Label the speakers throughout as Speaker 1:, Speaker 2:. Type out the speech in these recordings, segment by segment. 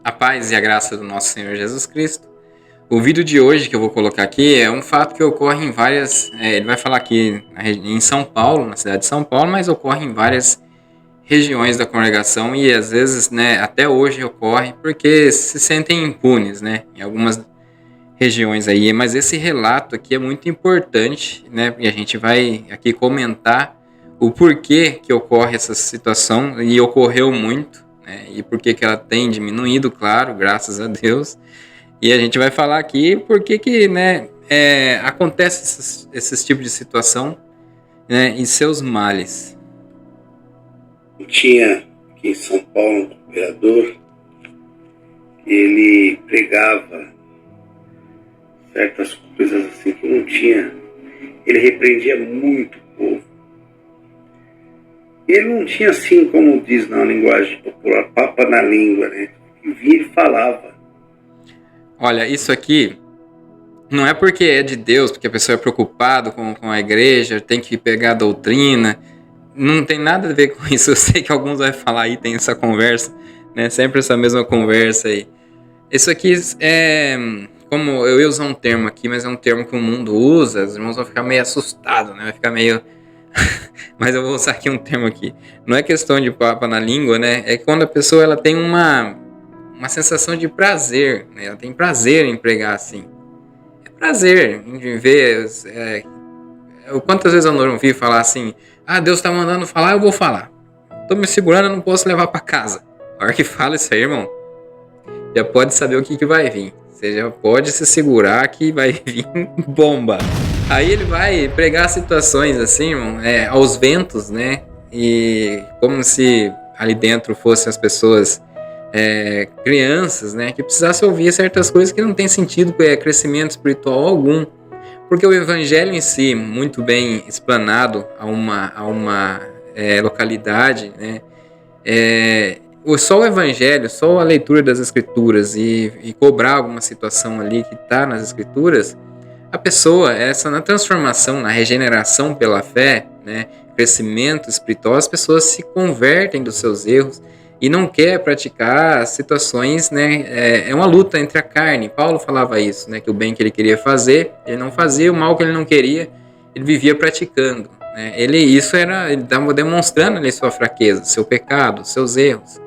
Speaker 1: A paz e a graça do nosso Senhor Jesus Cristo. O vídeo de hoje que eu vou colocar aqui é um fato que ocorre em várias. Ele vai falar aqui em São Paulo, na cidade de São Paulo, mas ocorre em várias regiões da congregação e às vezes, né, até hoje ocorre porque se sentem impunes, né, em algumas regiões aí. Mas esse relato aqui é muito importante, né, e a gente vai aqui comentar o porquê que ocorre essa situação e ocorreu muito, né, e por que ela tem diminuído, claro, graças a Deus. E a gente vai falar aqui por que né, acontece esses tipos de situação, né, e seus males.
Speaker 2: Tinha aqui em São Paulo um vereador, ele pregava certas coisas assim que não tinha. Ele repreendia muito o povo. Ele não tinha assim, como diz na linguagem popular, papa na língua, né? Ele via e falava.
Speaker 1: Olha, isso aqui não é porque é de Deus, porque a pessoa é preocupada com a igreja, tem que pegar a doutrina. Não tem nada a ver com isso. Eu sei que alguns vão falar aí, tem essa conversa, né? Sempre essa mesma conversa aí. Isso aqui é... Como eu ia usar um termo aqui, mas é um termo que o mundo usa, os irmãos vão ficar meio assustados, né? Vai ficar meio... Mas eu vou usar aqui um termo aqui. Não é questão de papa na língua, né? É quando a pessoa ela tem uma sensação de prazer, né? Ela tem prazer em pregar assim. É prazer em ver... quantas vezes eu não ouvi falar assim, Deus tá mandando falar, eu vou falar. Tô me segurando, eu não posso levar para casa. A hora que fala isso aí, irmão, já pode saber o que vai vir. Você já pode se segurar que vai vir bomba. Aí ele vai pregar situações assim, irmão, aos ventos, né? E como se ali dentro fossem as pessoas crianças, né? Que precisassem ouvir certas coisas que não tem sentido com crescimento espiritual algum. Porque o evangelho em si, muito bem explanado a uma localidade, né? Só o evangelho, só a leitura das escrituras e cobrar alguma situação ali que está nas escrituras, a pessoa, na transformação, na regeneração pela fé, né, crescimento espiritual, as pessoas se convertem dos seus erros e não quer praticar situações, né, é uma luta entre a carne. Paulo falava isso, né, que o bem que ele queria fazer, ele não fazia, o mal que ele não queria, ele vivia praticando. Né? Ele estava demonstrando ali sua fraqueza, seu pecado, seus erros.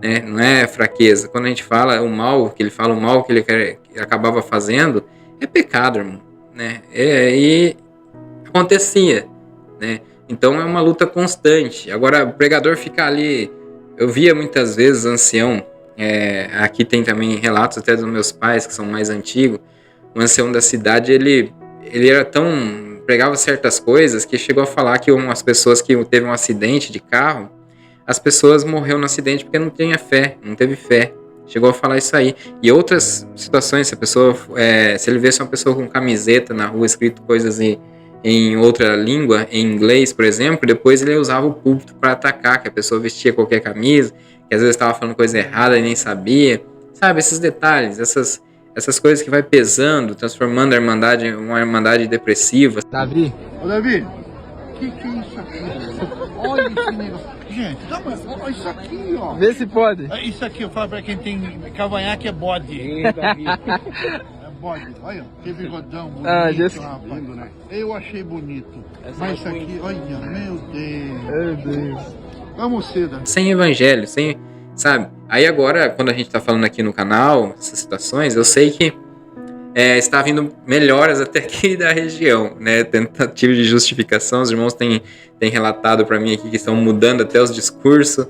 Speaker 1: Né? Não é fraqueza. Quando a gente fala o mal, que ele acabava fazendo, é pecado, irmão. Né? E acontecia. Né? Então é uma luta constante. Agora, o pregador fica ali. Eu via muitas vezes ancião. Aqui tem também relatos até dos meus pais, que são mais antigos. O ancião da cidade, ele era tão. Pregava certas coisas que chegou a falar que umas pessoas que teve um acidente de carro, as pessoas morreram no acidente porque não tinha fé, não teve fé. Chegou a falar isso aí. E outras situações, se ele visse uma pessoa com camiseta na rua, escrito coisas em outra língua, em inglês, por exemplo, depois ele usava o púlpito para atacar, que a pessoa vestia qualquer camisa, que às vezes estava falando coisa errada e nem sabia. Sabe, esses detalhes, essas coisas que vai pesando, transformando a irmandade em uma irmandade depressiva.
Speaker 3: Davi?
Speaker 4: Ô, Davi, que é isso aqui? Olha esse negócio. Gente, olha isso aqui, ó.
Speaker 3: Vê se pode.
Speaker 4: Isso aqui, eu falo pra quem tem cavanhaque, é bode. É bode. Olha, que bigodão bonito, rapaz. Eu achei bonito. Mas isso aqui, olha, meu Deus.
Speaker 3: Meu Deus.
Speaker 4: Vamos cedo.
Speaker 1: Sem evangelho, sabe? Aí agora, quando a gente tá falando aqui no canal, essas situações, eu sei que está vindo melhoras até aqui da região, né? Tentativa de justificação, os irmãos têm relatado para mim aqui que estão mudando até os discursos,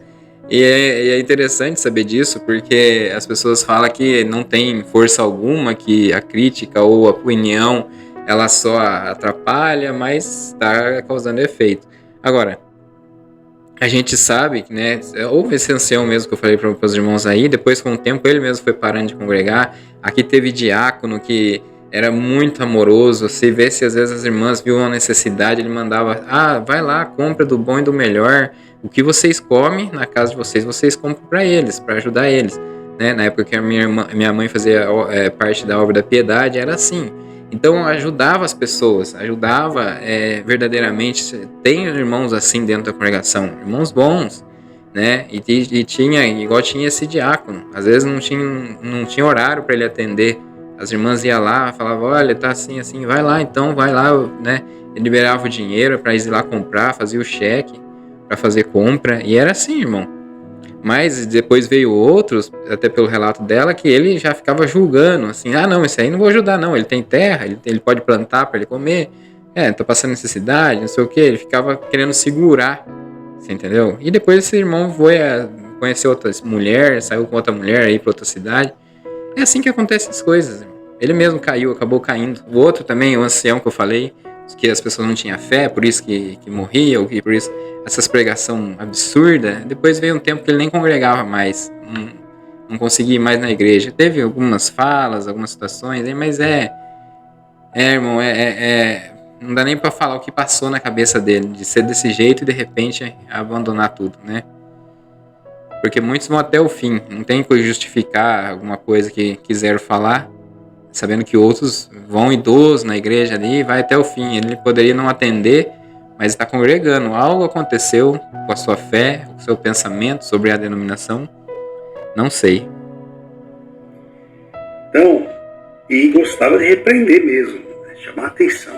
Speaker 1: e é interessante saber disso, porque as pessoas falam que não tem força alguma, que a crítica ou a opinião, ela só atrapalha, mas está causando efeito. Agora, a gente sabe, né, houve esse ancião mesmo que eu falei para os irmãos aí, depois com o tempo ele mesmo foi parando de congregar. Aqui teve diácono que era muito amoroso, se vê se às vezes as irmãs viam uma necessidade, ele mandava, vai lá, compra do bom e do melhor, o que vocês comem na casa de vocês compram para eles, para ajudar eles. Né? Na época que a minha mãe fazia parte da obra da piedade, era assim. Então ajudava as pessoas, verdadeiramente. Tem irmãos assim dentro da congregação, irmãos bons, né? E tinha, igual tinha esse diácono, às vezes não tinha horário para ele atender. As irmãs iam lá, falavam, olha, tá assim, assim, vai lá então, vai lá, né? Ele liberava o dinheiro para ir lá comprar, fazia o cheque para fazer compra, e era assim, irmão. Mas depois veio outros, até pelo relato dela, que ele já ficava julgando, assim, não, esse aí não vou ajudar não, ele tem terra, ele pode plantar para ele comer, tá passando necessidade, não sei o que, ele ficava querendo segurar, você entendeu? E depois esse irmão foi conhecer outra mulher, saiu com outra mulher aí pra outra cidade. É assim que acontecem as coisas, irmão. Ele mesmo caiu, acabou caindo. O outro também, o ancião que eu falei, que as pessoas não tinham fé, por isso que morria, ou que por isso essas pregação absurda. Depois veio um tempo que ele nem congregava mais, não conseguia ir mais na igreja. Teve algumas falas, algumas situações, mas irmão, não dá nem pra falar o que passou na cabeça dele, de ser desse jeito e de repente abandonar tudo, né? Porque muitos vão até o fim, não tem que justificar alguma coisa que quiseram falar, sabendo que outros vão idosos na igreja ali e vai até o fim. Ele poderia não atender, mas está congregando. Algo aconteceu com a sua fé, com o seu pensamento sobre a denominação, não sei.
Speaker 2: Então, e gostava de repreender mesmo, né? Chamar a atenção.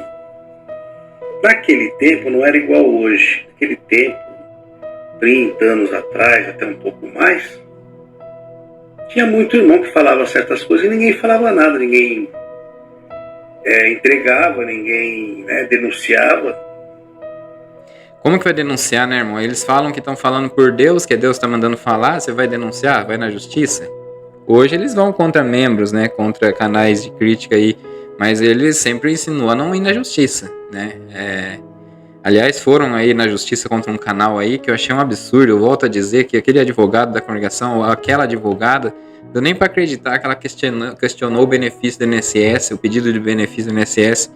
Speaker 2: Naquele tempo não era igual hoje. Naquele tempo, 30 anos atrás, até um pouco mais, tinha muito irmão que falava certas coisas e ninguém falava nada, ninguém entregava, ninguém denunciava.
Speaker 1: Como que vai denunciar, né, irmão? Eles falam que estão falando por Deus, que Deus está mandando falar, você vai denunciar? Vai na justiça? Hoje eles vão contra membros, né, contra canais de crítica aí, mas eles sempre insinuam a não ir na justiça, né? Aliás, foram aí na justiça contra um canal aí que eu achei um absurdo. Eu volto a dizer que aquele advogado da congregação, ou aquela advogada, deu nem para acreditar que ela questionou o benefício do INSS, o pedido de benefício do INSS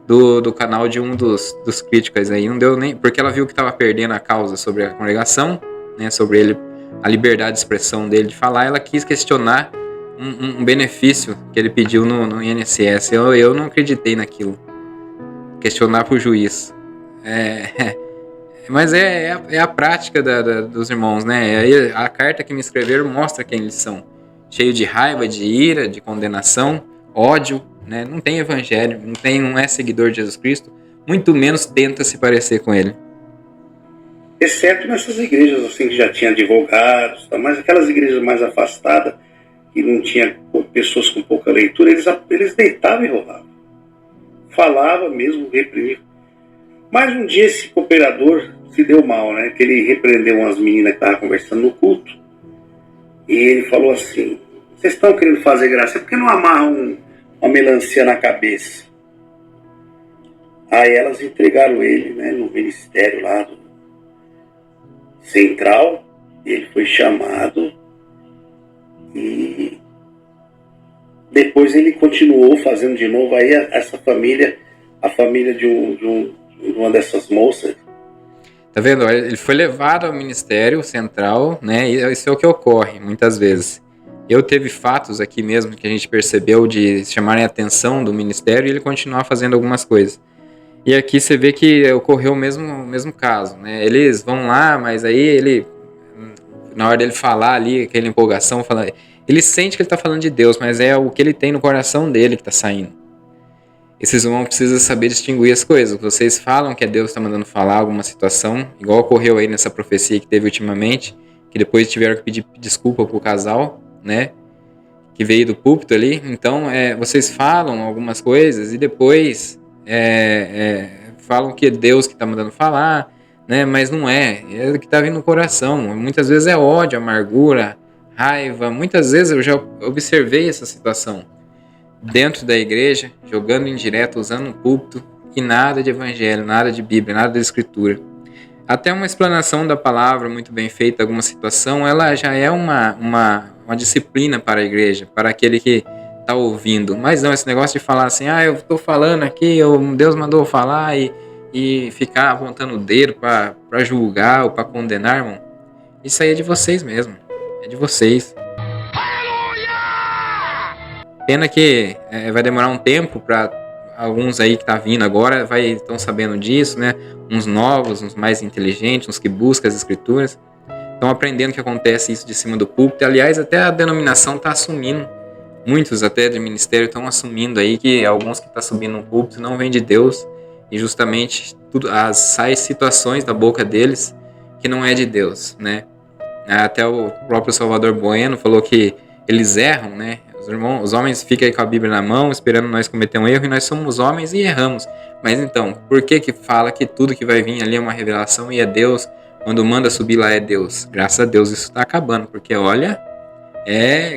Speaker 1: do canal de um dos críticos aí. Não deu nem, porque ela viu que estava perdendo a causa sobre a congregação, né, sobre ele, a liberdade de expressão dele de falar. Ela quis questionar um benefício que ele pediu no INSS. Eu não acreditei naquilo. Questionar para o juiz. Mas é a prática dos irmãos, né? A carta que me escreveram mostra quem eles são. Cheio de raiva, de ira, de condenação, ódio, né? Não tem evangelho, não é seguidor de Jesus Cristo, muito menos tenta se parecer com ele.
Speaker 2: Exceto nessas igrejas assim que já tinha advogados, mas aquelas igrejas mais afastadas, que não tinha pessoas com pouca leitura, eles deitavam e rolavam. Falava mesmo, reprimia. Mas um dia esse cooperador se deu mal, né? Que ele repreendeu umas meninas que estavam conversando no culto. E ele falou assim, vocês estão querendo fazer graça, por que não amarram uma melancia na cabeça? Aí elas entregaram ele, né, no ministério lá do central. Ele foi chamado e depois ele continuou fazendo de novo. Aí essa família, a família de uma dessas moças.
Speaker 1: Tá vendo? Ele foi levado ao ministério central, né? E isso é o que ocorre muitas vezes. Teve fatos aqui mesmo que a gente percebeu de chamarem a atenção do ministério e ele continuar fazendo algumas coisas. E aqui você vê que ocorreu o mesmo caso, né? Eles vão lá, mas aí ele, na hora dele falar ali, aquela empolgação, ele sente que ele tá falando de Deus, mas é o que ele tem no coração dele que tá saindo. Esses irmãos precisam saber distinguir as coisas. Vocês falam que é Deus que está mandando falar alguma situação, igual ocorreu aí nessa profecia que teve ultimamente, que depois tiveram que pedir desculpa pro casal, né? Que veio do púlpito ali. Então, vocês falam algumas coisas e depois falam que é Deus que está mandando falar, né? Mas não é. É o que está vindo no coração. Muitas vezes é ódio, amargura, raiva. Muitas vezes eu já observei essa situação. Dentro da igreja, jogando indireta, usando um púlpito, e nada de evangelho, nada de Bíblia, nada de escritura. Até uma explanação da palavra muito bem feita, alguma situação, ela já é uma disciplina para a igreja, para aquele que está ouvindo. Mas não, esse negócio de falar assim, eu estou falando aqui, Deus mandou falar, e ficar apontando o dedo para julgar ou para condenar, irmão, isso aí é de vocês mesmo, é de vocês. Pena que vai demorar um tempo para alguns aí que tá vindo agora estão sabendo disso, né? Uns novos, uns mais inteligentes, uns que buscam as escrituras. estão aprendendo que acontece isso de cima do púlpito. Aliás, até a denominação está assumindo, muitos até de ministério estão assumindo aí que alguns que estão subindo no púlpito não vêm de Deus, e justamente sai situações da boca deles que não é de Deus, né? Até o próprio Salvador Bueno falou que eles erram, né? Os homens ficam aí com a Bíblia na mão, esperando nós cometer um erro, e nós somos homens e erramos. Mas então, por que fala que tudo que vai vir ali é uma revelação e é Deus? Quando manda subir lá é Deus. Graças a Deus isso está acabando, porque olha,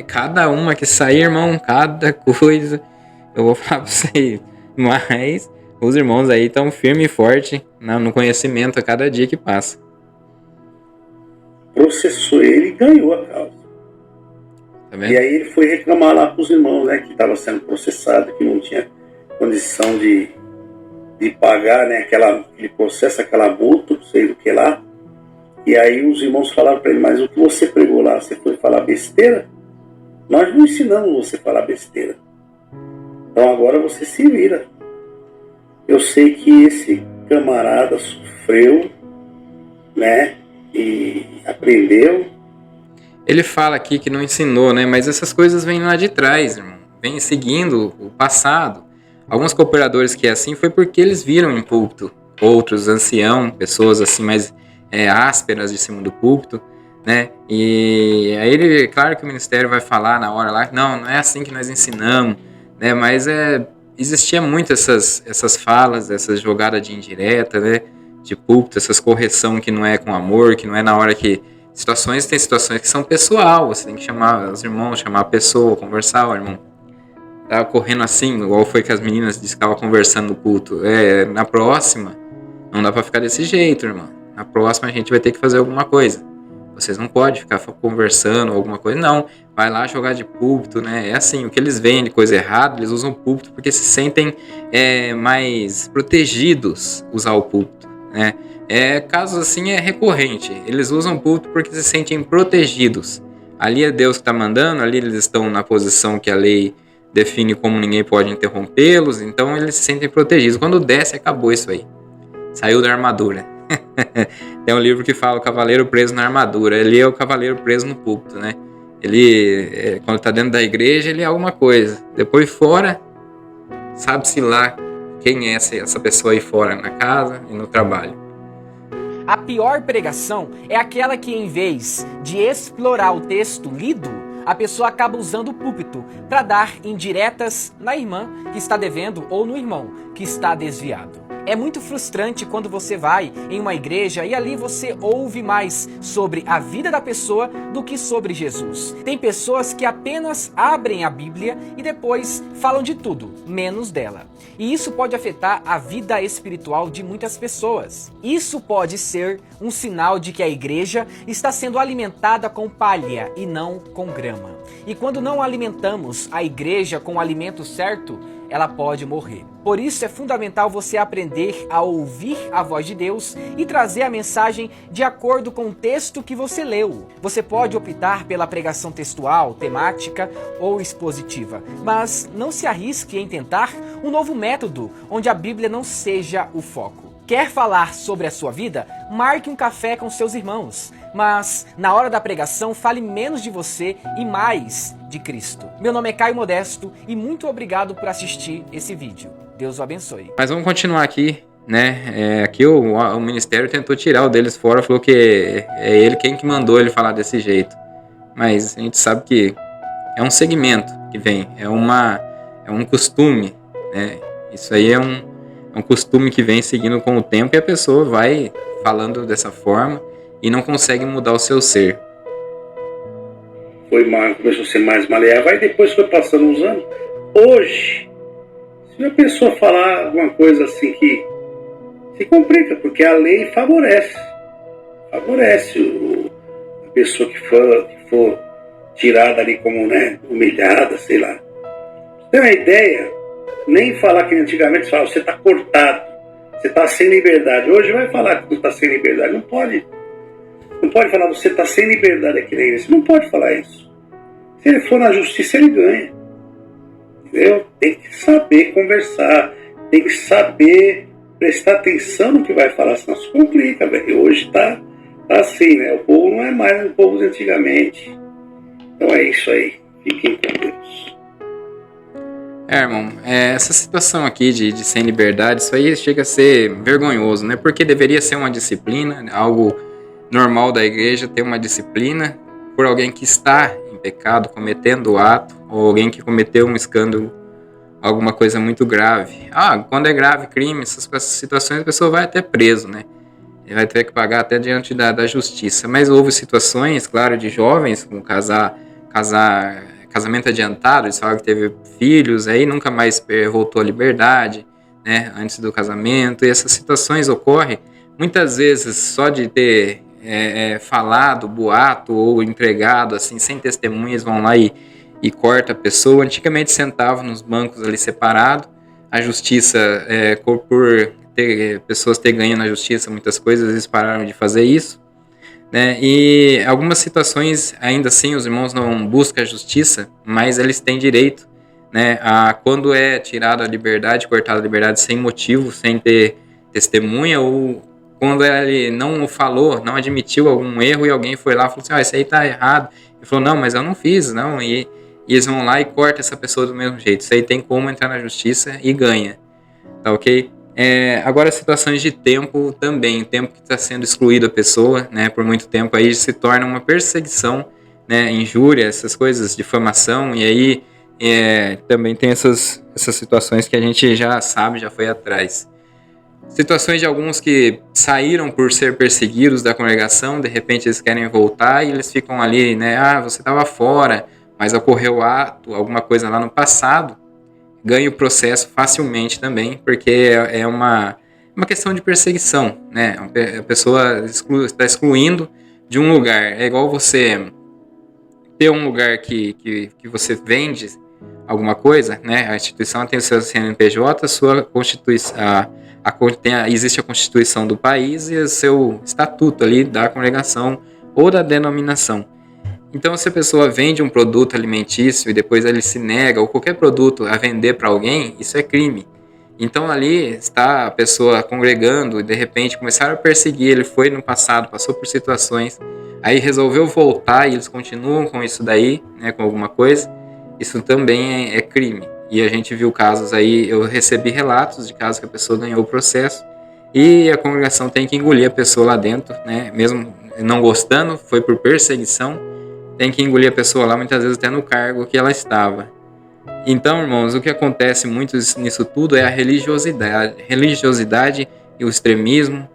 Speaker 1: cada uma que sair, irmão, cada coisa, eu vou falar para vocês. Mas os irmãos aí estão firme e forte no conhecimento a cada dia que passa.
Speaker 2: Processou ele e ganhou a causa.
Speaker 1: Tá vendo?
Speaker 2: E aí ele foi reclamar lá para os irmãos, né, que estava sendo processado, que não tinha condição de pagar, né, aquele processo, aquela multa, não sei do que lá. E aí os irmãos falaram para ele, mas o que você pregou lá, você foi falar besteira? Nós não ensinamos você a falar besteira. Então agora você se vira. Eu sei que esse camarada sofreu, né, e aprendeu.
Speaker 1: Ele fala aqui que não ensinou, né? Mas essas coisas vêm lá de trás, irmão. Vêm seguindo o passado. Alguns cooperadores que é assim foi porque eles viram em púlpito outros anciãos, pessoas assim mais ásperas de cima do púlpito, né? E aí claro que o ministério vai falar na hora lá, não é assim que nós ensinamos, né? Mas existia muito essas falas, essas jogadas de indireta, né? De púlpito, essas correção que não é com amor, que não é na hora que... Tem situações que são pessoal, você tem que chamar os irmãos, chamar a pessoa, conversar, o irmão. Tava correndo assim, igual foi que as meninas disseram que estavam conversando no culto. Na próxima, não dá pra ficar desse jeito, irmão. Na próxima a gente vai ter que fazer alguma coisa. Vocês não podem ficar conversando alguma coisa, não. Vai lá jogar de púlpito, né? É assim, o que eles veem de coisa errada, eles usam o púlpito porque se sentem mais protegidos usar o púlpito, né? Casos assim é recorrente. Eles usam o púlpito porque se sentem protegidos. Ali é Deus que está mandando, ali eles estão na posição que a lei define como ninguém pode interrompê-los, então eles se sentem protegidos. Quando desce, acabou isso aí. Saiu da armadura. Tem um livro que fala o cavaleiro preso na armadura. Ele é o cavaleiro preso no púlpito, né? Ele, quando está dentro da igreja, ele é alguma coisa. Depois fora, sabe-se lá quem é essa pessoa aí fora, na casa e no trabalho.
Speaker 3: A pior pregação é aquela que, em vez de explorar o texto lido, a pessoa acaba usando o púlpito para dar indiretas na irmã que está devendo ou no irmão que está desviado. É muito frustrante quando você vai em uma igreja e ali você ouve mais sobre a vida da pessoa do que sobre Jesus. Tem pessoas que apenas abrem a Bíblia e depois falam de tudo, menos dela. E isso pode afetar a vida espiritual de muitas pessoas. Isso pode ser um sinal de que a igreja está sendo alimentada com palha e não com grama. E quando não alimentamos a igreja com o alimento certo, ela pode morrer. Por isso é fundamental você aprender a ouvir a voz de Deus e trazer a mensagem de acordo com o texto que você leu. Você pode optar pela pregação textual, temática ou expositiva, mas não se arrisque em tentar um novo método onde a Bíblia não seja o foco. Quer falar sobre a sua vida? Marque um café com seus irmãos. Mas, na hora da pregação, fale menos de você e mais de Cristo. Meu nome é Caio Modesto e muito obrigado por assistir esse vídeo. Deus o abençoe.
Speaker 1: Mas vamos continuar aqui, né? Aqui o ministério tentou tirar o deles fora, falou que é ele quem que mandou ele falar desse jeito. Mas a gente sabe que é um segmento que vem, é um costume, né? Isso aí é um costume que vem seguindo com o tempo e a pessoa vai falando dessa forma e não consegue mudar o seu ser.
Speaker 2: Começou a ser mais maleável, aí depois foi passando uns anos. Hoje, se uma pessoa falar alguma coisa assim que se complica, porque a lei favorece a pessoa que for tirada ali como, né, humilhada, sei lá. Você tem uma ideia? Nem falar que antigamente falava, você está cortado, você está sem liberdade. Hoje vai falar que você está sem liberdade. Não pode falar, você está sem liberdade aqui na igreja. Você não pode falar isso. Se ele for na justiça, ele ganha. Entendeu? Tem que saber conversar, tem que saber prestar atenção no que vai falar, senão se complica, velho. Hoje está tá assim, né? O povo não é mais o povo de antigamente. Então é isso aí. Fiquem com Deus.
Speaker 1: Irmão, essa situação aqui de sem liberdade, isso aí chega a ser vergonhoso, né? Porque deveria ser uma disciplina, algo normal da igreja, ter uma disciplina por alguém que está em pecado, cometendo o ato, ou alguém que cometeu um escândalo, alguma coisa muito grave. Quando é grave crime, essas situações, a pessoa vai até preso, né? Ele vai ter que pagar até diante da justiça. Mas houve situações, claro, de jovens com casamento adiantado, eles falaram que teve filhos, aí nunca mais voltou à liberdade, né, antes do casamento, e essas situações ocorrem muitas vezes só de ter falado, boato ou entregado, assim, sem testemunhas, vão lá e corta a pessoa. Antigamente sentavam nos bancos ali separado, a justiça, por ter pessoas ter ganho na justiça, muitas coisas, eles pararam de fazer isso, né? E algumas situações, ainda assim, os irmãos não buscam a justiça, mas eles têm direito, né, a quando é tirada a liberdade, cortada a liberdade sem motivo, sem ter testemunha, ou quando ele não falou, não admitiu algum erro e alguém foi lá e falou assim, isso aí tá errado. Ele falou, não, mas eu não fiz, não. E eles vão lá e cortam essa pessoa do mesmo jeito. Isso aí tem como entrar na justiça e ganha, tá ok? Agora, situações de tempo também, tempo que está sendo excluído a pessoa, né, por muito tempo, aí se torna uma perseguição, né, injúria, essas coisas, difamação, e aí também tem essas situações que a gente já sabe, já foi atrás. Situações de alguns que saíram por ser perseguidos da congregação, de repente eles querem voltar e eles ficam ali, né, você estava fora, mas ocorreu ato, alguma coisa lá no passado, ganha o processo facilmente também, porque é uma questão de perseguição, né? A pessoa está excluindo de um lugar. É igual você ter um lugar que você vende alguma coisa, né? A instituição tem o seu CNPJ, a sua Constituição, existe a Constituição do país e o seu estatuto ali da congregação ou da denominação. Então, se a pessoa vende um produto alimentício e depois ele se nega, ou qualquer produto a vender para alguém, isso é crime. Então, ali está a pessoa congregando e, de repente, começaram a perseguir. Ele foi no passado, passou por situações, aí resolveu voltar e eles continuam com isso daí, né, com alguma coisa. Isso também é crime. E a gente viu casos aí, eu recebi relatos de casos que a pessoa ganhou o processo e a congregação tem que engolir a pessoa lá dentro, né, mesmo não gostando, foi por perseguição. Tem que engolir a pessoa lá, muitas vezes até no cargo que ela estava. Então, irmãos, o que acontece muito nisso tudo é a religiosidade e o extremismo,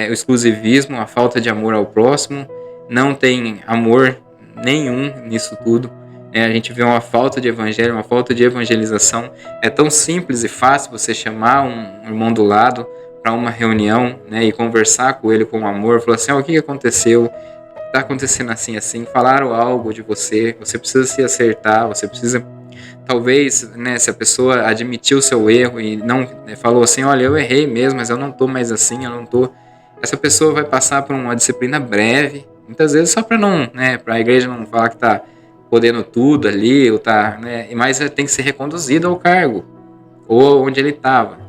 Speaker 1: o exclusivismo, a falta de amor ao próximo. Não tem amor nenhum nisso tudo. A gente vê uma falta de evangelho, uma falta de evangelização. É tão simples e fácil você chamar um irmão do lado para uma reunião, né, e conversar com ele com amor, falar assim, o que aconteceu? Está acontecendo assim, falaram algo de você precisa se acertar, você precisa, talvez, né, se a pessoa admitiu o seu erro e não falou assim, olha, eu errei mesmo, mas eu não tô mais assim, essa pessoa vai passar por uma disciplina breve, muitas vezes só para não, né, para a igreja não falar que tá podendo tudo ali, ou tá, né, mas tem que ser reconduzido ao cargo, ou onde ele estava.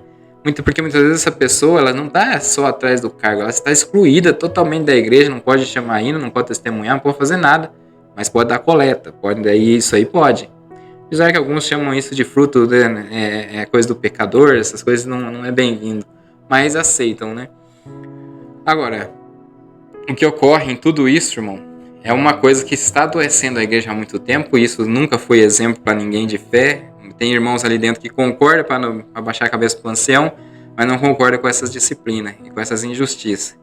Speaker 1: Porque muitas vezes essa pessoa, ela não está só atrás do cargo, ela está excluída totalmente da igreja, não pode chamar hino, não pode testemunhar, não pode fazer nada, mas pode dar coleta, isso aí pode. Apesar que alguns chamam isso de fruto, né, coisa do pecador, essas coisas não é bem-vindo, mas aceitam, né? Agora, o que ocorre em tudo isso, irmão, é uma coisa que está adoecendo a igreja há muito tempo, e isso nunca foi exemplo para ninguém de fé. Tem irmãos ali dentro que concordam para baixar a cabeça para o ancião, mas não concordam com essas disciplinas e com essas injustiças,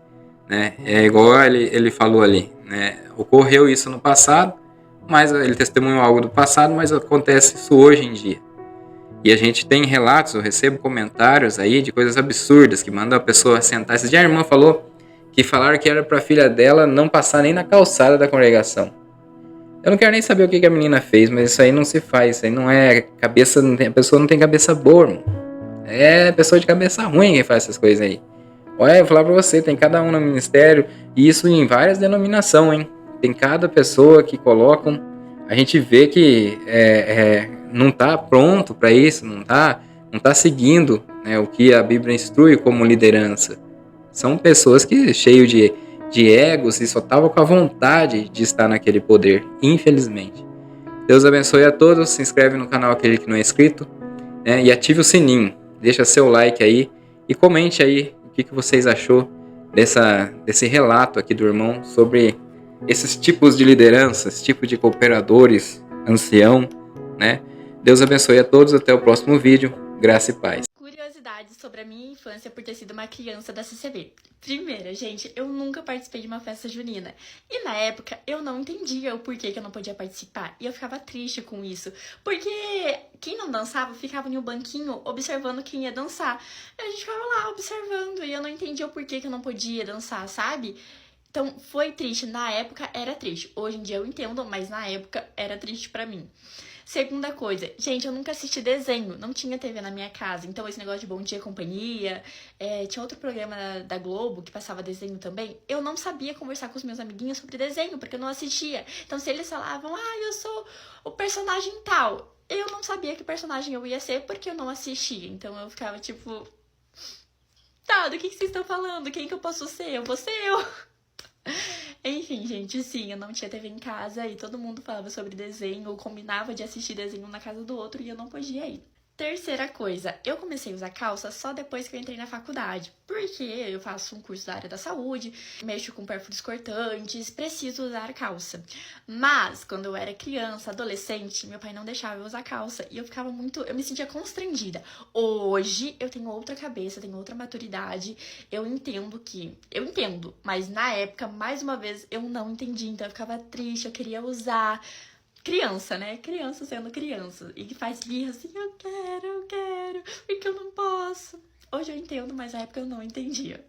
Speaker 1: né? É igual ele falou ali, né? Ocorreu isso no passado, mas ele testemunhou algo do passado, mas acontece isso hoje em dia. E a gente tem relatos, eu recebo comentários aí de coisas absurdas, que mandam a pessoa sentar. Esse dia a irmã falou que falaram que era para a filha dela não passar nem na calçada da congregação. Eu não quero nem saber o que a menina fez, mas isso aí não se faz. Isso aí não é cabeça... A pessoa não tem cabeça boa, irmão. É pessoa de cabeça ruim quem faz essas coisas aí. Olha, eu vou falar pra você, tem cada um no ministério, e isso em várias denominações, hein? Tem cada pessoa que colocam... A gente vê que não tá pronto para isso, não tá seguindo, né, o que a Bíblia instrui como liderança. São pessoas que cheios de de egos e só estava com a vontade de estar naquele poder, infelizmente. Deus abençoe a todos, se inscreve no canal aquele que não é inscrito, né, e ative o sininho, deixa seu like aí e comente aí o que vocês achou desse relato aqui do irmão sobre esses tipos de liderança, esse tipo de cooperadores, ancião, né? Deus abençoe a todos, até o próximo vídeo, graça e paz.
Speaker 5: Curiosidades sobre a minha infância por ter sido uma criança da CCB. Primeira, gente, eu nunca participei de uma festa junina. E na época eu não entendia o porquê que eu não podia participar. E eu ficava triste com isso. Porque quem não dançava ficava em um banquinho observando quem ia dançar. E a gente ficava lá observando e eu não entendia o porquê que eu não podia dançar, sabe? Então foi triste. Na época era triste. Hoje em dia eu entendo, mas na época era triste pra mim. Segunda coisa, gente, eu nunca assisti desenho, não tinha TV na minha casa, então esse negócio de Bom Dia e Companhia, tinha outro programa da Globo que passava desenho também, eu não sabia conversar com os meus amiguinhos sobre desenho, porque eu não assistia. Então se eles falavam, eu sou o personagem tal, eu não sabia que personagem eu ia ser porque eu não assistia, então eu ficava tipo, tá, do que vocês estão falando? Quem que eu posso ser? Eu vou ser eu. Enfim, gente, sim, eu não tinha TV em casa e todo mundo falava sobre desenho, ou combinava de assistir desenho na casa do outro e eu não podia ir. Terceira coisa, eu comecei a usar calça só depois que eu entrei na faculdade, porque eu faço um curso da área da saúde, mexo com perfumes cortantes, preciso usar calça. Mas, quando eu era criança, adolescente, meu pai não deixava eu usar calça e eu me sentia constrangida. Hoje, eu tenho outra cabeça, tenho outra maturidade, eu entendo, mas na época, mais uma vez, eu não entendi, então eu ficava triste, eu queria usar. Criança, né? Criança sendo criança. E que faz birra assim, eu quero, porque eu não posso. Hoje eu entendo, mas na época eu não entendia.